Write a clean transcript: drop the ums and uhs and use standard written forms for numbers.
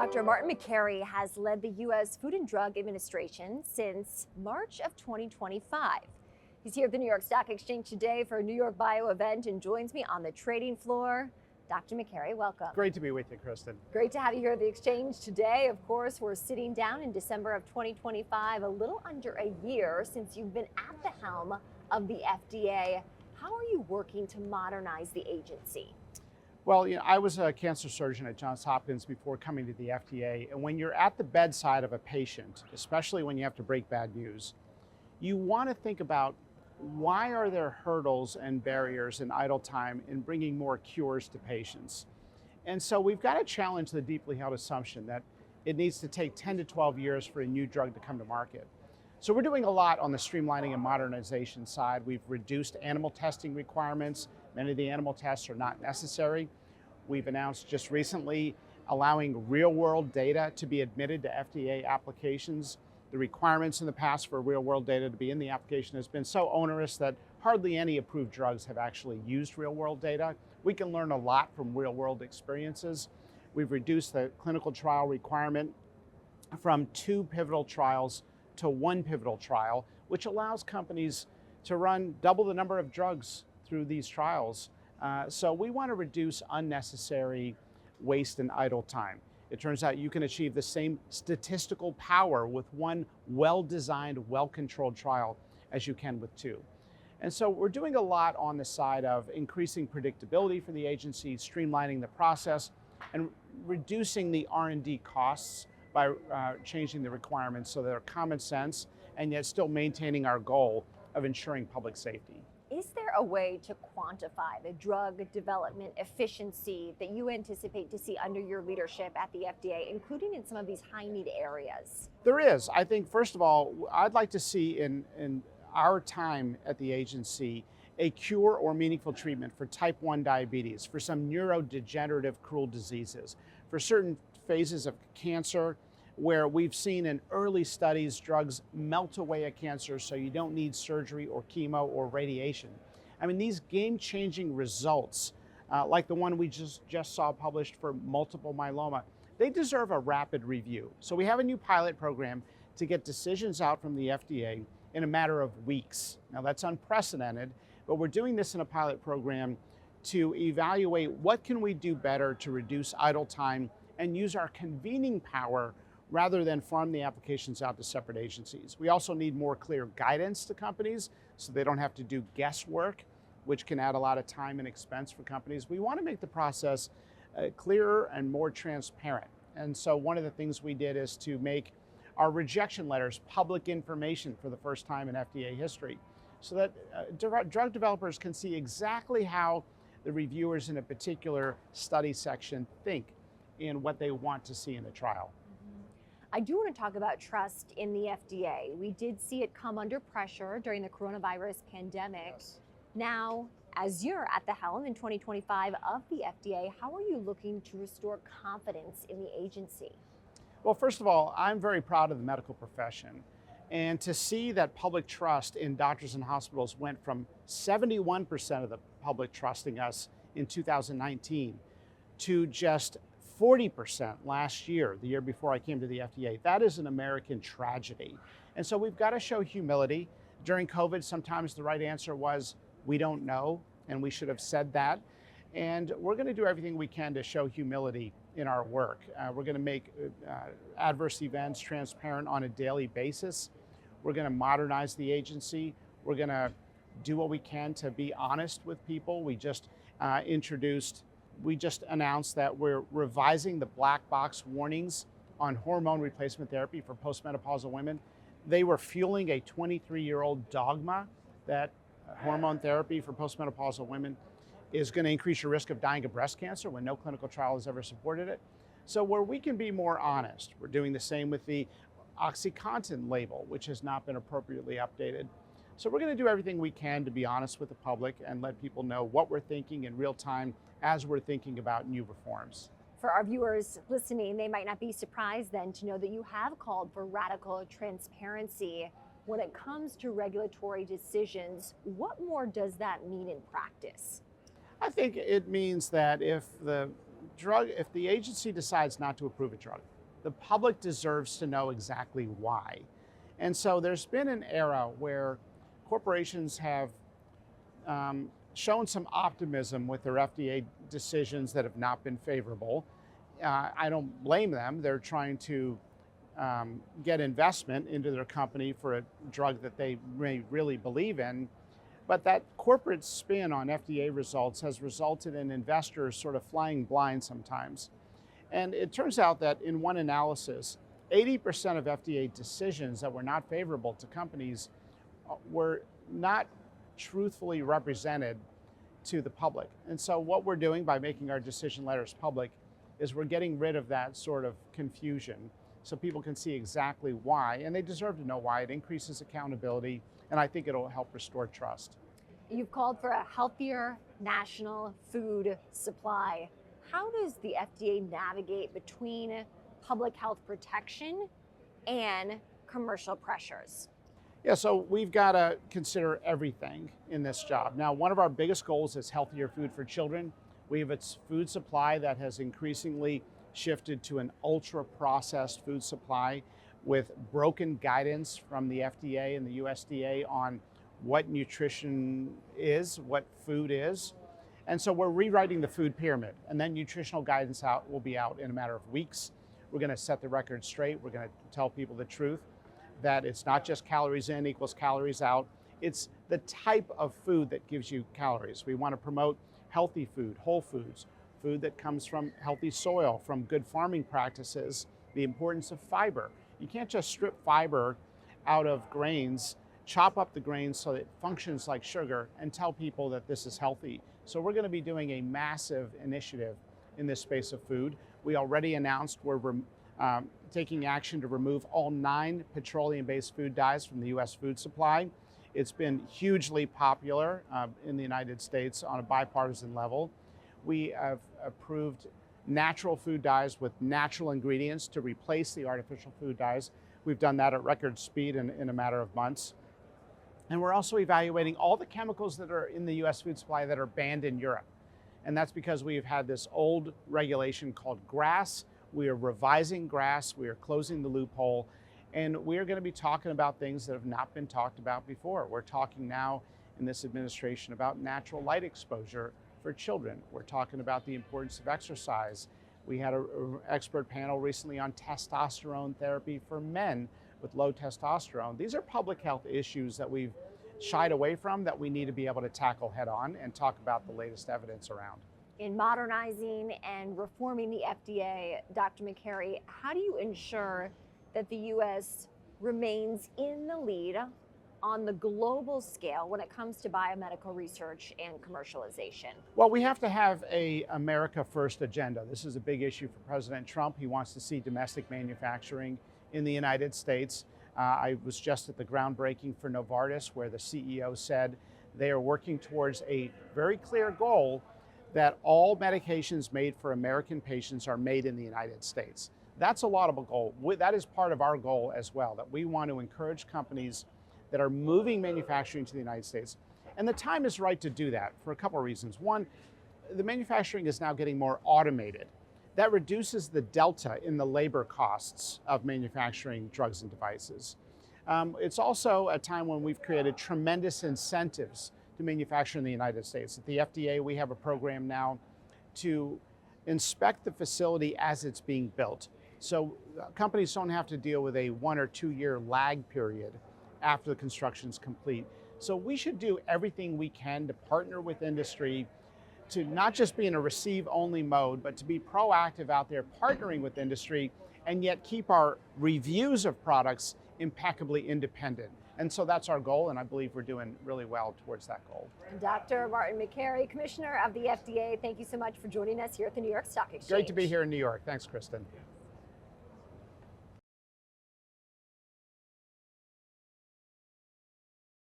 Dr. Martin Makary has led the U.S. Food and Drug Administration since March of 2025. He's here at the New York Stock Exchange today for a New York Bio event and joins me on the trading floor. Dr. Makary, welcome. Great to be with you, Kristen. Great to have you here at the exchange today. Of course, we're sitting down in December of 2025, a little under a year since you've been at the helm of the FDA. How are you working to modernize the agency? Well, I was a cancer surgeon at Johns Hopkins before coming to the FDA. And when you're at the bedside of a patient, especially when you have to break bad news, you want to think about why are there hurdles and barriers and idle time in bringing more cures to patients? And so we've got to challenge the deeply held assumption that it needs to take 10 to 12 years for a new drug to come to market. So we're doing a lot on the streamlining and modernization side. We've reduced animal testing requirements. Many of the animal tests are not necessary. We've announced just recently allowing real-world data to be admitted to FDA applications. The requirements in the past for real-world data to be in the application has been so onerous that hardly any approved drugs have actually used real-world data. We can learn a lot from real-world experiences. We've reduced the clinical trial requirement from 2 pivotal trials to 1 pivotal trial, which allows companies to run double the number of drugs through these trials. So we want to reduce unnecessary waste and idle time. It turns out you can achieve the same statistical power with 1 well-designed, well-controlled trial as you can with 2. And so we're doing a lot on the side of increasing predictability for the agency, streamlining the process, and reducing the R&D costs by changing the requirements so they're common sense and yet still maintaining our goal of ensuring public safety. Is there a way to quantify the drug development efficiency that you anticipate to see under your leadership at the FDA, including in some of these high-need areas? There is. I think, first of all, I'd like to see in our time at the agency a cure or meaningful treatment for type 1 diabetes, for some neurodegenerative cruel diseases, for certain phases of cancer, where we've seen in early studies drugs melt away a cancer so you don't need surgery or chemo or radiation. I mean, these game-changing results, like the one we just saw published for multiple myeloma, they deserve a rapid review. So we have a new pilot program to get decisions out from the FDA in a matter of weeks. Now that's unprecedented, but we're doing this in a pilot program to evaluate what can we do better to reduce idle time and use our convening power rather than farm the applications out to separate agencies. We also need more clear guidance to companies so they don't have to do guesswork, which can add a lot of time and expense for companies. We want to make the process clearer and more transparent. And so one of the things we did is to make our rejection letters public information for the first time in FDA history, so that drug developers can see exactly how the reviewers in a particular study section think in what they want to see in a trial. I do want to talk about trust in the FDA. We did see it come under pressure during the coronavirus pandemic. Yes. Now, as you're at the helm in 2025 of the FDA, how are you looking to restore confidence in the agency? Well, first of all, I'm very proud of the medical profession. And to see that public trust in doctors and hospitals went from 71% of the public trusting us in 2019 to just 40% last year, the year before I came to the FDA. That is an American tragedy. And so we've got to show humility. During COVID, sometimes the right answer was, we don't know, and we should have said that. And we're going to do everything we can to show humility in our work. We're going to make adverse events transparent on a daily basis. We're going to modernize the agency. We're going to do what we can to be honest with people. We just announced that we're revising the black box warnings on hormone replacement therapy for postmenopausal women. They were fueling a 23-year-old dogma that hormone therapy for postmenopausal women is going to increase your risk of dying of breast cancer when no clinical trial has ever supported it. So where we can be more honest, we're doing the same with the OxyContin label, which has not been appropriately updated. So we're going to do everything we can to be honest with the public and let people know what we're thinking in real time as we're thinking about new reforms. For our viewers listening, they might not be surprised then to know that you have called for radical transparency when it comes to regulatory decisions. What more does that mean in practice? I think it means that if the agency decides not to approve a drug, the public deserves to know exactly why. And so there's been an era where corporations have shown some optimism with their FDA decisions that have not been favorable. I don't blame them. They're trying to get investment into their company for a drug that they may really believe in. But that corporate spin on FDA results has resulted in investors sort of flying blind sometimes. And it turns out that in one analysis, 80% of FDA decisions that were not favorable to companies were not truthfully represented to the public. And so what we're doing by making our decision letters public is we're getting rid of that sort of confusion so people can see exactly why, and they deserve to know why. It increases accountability, and I think it'll help restore trust. You've called for a healthier national food supply. How does the FDA navigate between public health protection and commercial pressures? Yeah, so we've got to consider everything in this job. Now, one of our biggest goals is healthier food for children. We have a food supply that has increasingly shifted to an ultra-processed food supply with broken guidance from the FDA and the USDA on what nutrition is, what food is. And so we're rewriting the food pyramid, and then nutritional guidance will be out in a matter of weeks. We're going to set the record straight. We're going to tell people the truth, that it's not just calories in equals calories out. It's the type of food that gives you calories. We want to promote healthy food, whole foods, food that comes from healthy soil, from good farming practices, the importance of fiber. You can't just strip fiber out of grains, chop up the grains so it functions like sugar, and tell people that this is healthy. So we're going to be doing a massive initiative in this space of food. We already announced we're taking action to remove all 9 petroleum-based food dyes from the U.S. food supply. It's been hugely popular in the United States on a bipartisan level. We have approved natural food dyes with natural ingredients to replace the artificial food dyes. We've done that at record speed in a matter of months. And we're also evaluating all the chemicals that are in the US food supply that are banned in Europe. And that's because we've had this old regulation called GRAS. We are revising GRAS, we are closing the loophole, and we are going to be talking about things that have not been talked about before. We're talking now in this administration about natural light exposure for children. We're talking about the importance of exercise. We had an expert panel recently on testosterone therapy for men with low testosterone. These are public health issues that we've shied away from that we need to be able to tackle head on and talk about the latest evidence around. In modernizing and reforming the FDA, Dr. Makary, how do you ensure that the U.S. remains in the lead on the global scale when it comes to biomedical research and commercialization? Well, we have to have a America First agenda. This is a big issue for President Trump. He wants to see domestic manufacturing in the United States. I was just at the groundbreaking for Novartis, where the CEO said they are working towards a very clear goal that all medications made for American patients are made in the United States. That's a laudable goal. That is part of our goal as well, that we want to encourage companies that are moving manufacturing to the United States. And the time is right to do that for a couple of reasons. One, the manufacturing is now getting more automated. That reduces the delta in the labor costs of manufacturing drugs and devices. It's also a time when we've created tremendous incentives to manufacture in the United States. At the FDA, we have a program now to inspect the facility as it's being built. So companies don't have to deal with a 1 or 2 year lag period after the construction's complete. So we should do everything we can to partner with industry to not just be in a receive-only mode, but to be proactive out there partnering with industry and yet keep our reviews of products impeccably independent. And so that's our goal, and I believe we're doing really well towards that goal. Dr. Martin Makary, Commissioner of the FDA, thank you so much for joining us here at the New York Stock Exchange. Great to be here in New York. Thanks, Kristen.